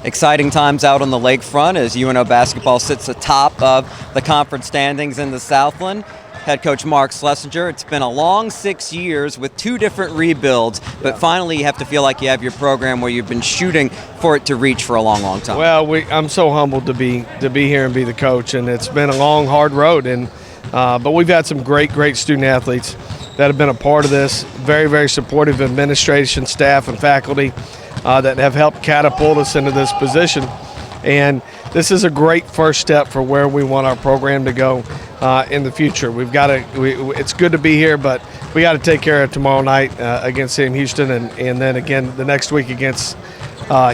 Exciting times out on the lakefront as UNO basketball sits atop of the conference standings in the Southland. Head coach Mark Slessinger, it's been a long 6 years with two different rebuilds, but finally you have to feel like you have your program where you've been shooting for it to reach for a long, long time. Well, I'm so humbled to be here and be the coach, and it's been a long, hard road. But we've had some great student athletes that have been a part of this. Very, very supportive administration, staff, and faculty that have helped catapult us into this position. And this is a great first step for where we want our program to go in the future. It's good to be here, but we got to take care of tomorrow night against Sam Houston, and then again the next week against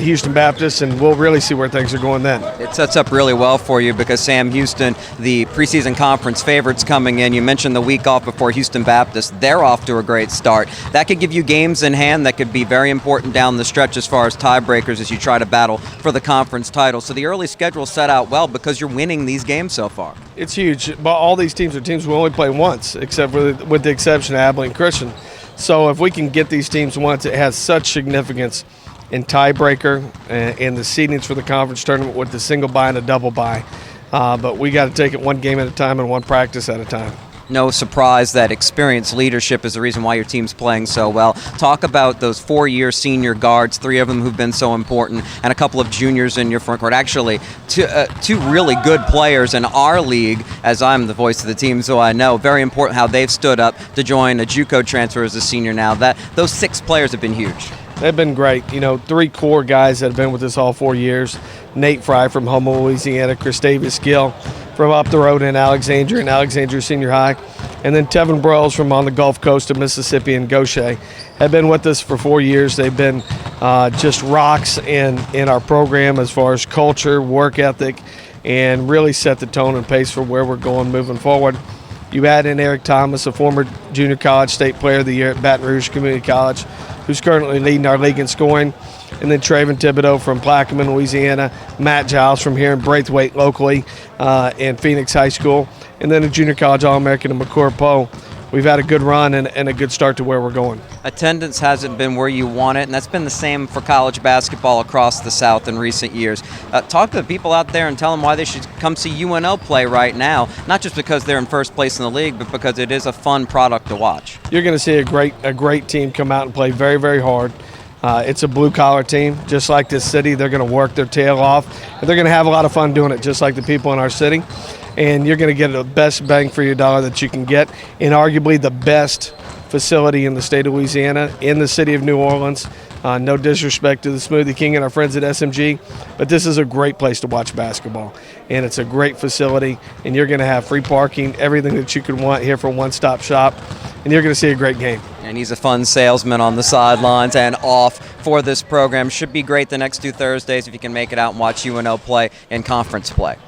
Houston Baptist, and we'll really see where things are going then. It sets up really well for you because Sam Houston, the preseason conference favorites coming in, you mentioned the week off before Houston Baptist, they're off to a great start. That could give you games in hand that could be very important down the stretch as far as tiebreakers as you try to battle for the conference title. So the early schedule set out well because you're winning these games so far. It's huge, but all these teams are teams we only play once, except with the exception of Abilene Christian. So if we can get these teams once, it has such significance in tiebreaker and the seedings for the conference tournament with the single bye and a double bye. But we got to take it one game at a time and one practice at a time. No surprise that experienced leadership is the reason why your team's playing so well. Talk about those 4-year senior guards, 3 of them who've been so important, and a couple of juniors in your front court. Actually, two really good players in our league, as I'm the voice of the team, so I know. Very important how they've stood up to join a JUCO transfer as a senior now. Those 6 players have been huge. They've been great. 3 core guys that have been with us all 4 years. Nate Fry from Houma, Louisiana, Christavius Gill from up the road in Alexandria Senior High, and then Tevin Broyles from on the Gulf Coast of Mississippi and Gaucher have been with us for 4 years. They've been just rocks in our program as far as culture, work ethic, and really set the tone and pace for where we're going moving forward. You add in Eric Thomas, a former junior college state player of the year at Baton Rouge Community College, who's currently leading our league in scoring, and then Traven Thibodeau from Plaquemine, Louisiana, Matt Giles from here in Braithwaite locally and Phoenix High School, and then a junior college All-American in McCourt Poe. We've had a good run and a good start to where we're going. Attendance hasn't been where you want it, and that's been the same for college basketball across the South in recent years. Talk to the people out there and tell them why they should come see UNO play right now, not just because they're in first place in the league, but because it is a fun product to watch. You're going to see a great team come out and play very, very hard. It's a blue-collar team, just like this city. They're going to work their tail off, and they're going to have a lot of fun doing it, just like the people in our city. And you're going to get the best bang for your dollar that you can get in arguably the best facility in the state of Louisiana, in the city of New Orleans. No disrespect to the Smoothie King and our friends at SMG, but this is a great place to watch basketball. And it's a great facility, and you're going to have free parking, everything that you could want here for one-stop shop, and you're going to see a great game. And he's a fun salesman on the sidelines and off for this program. Should be great the next 2 Thursdays if you can make it out and watch UNO play in conference play.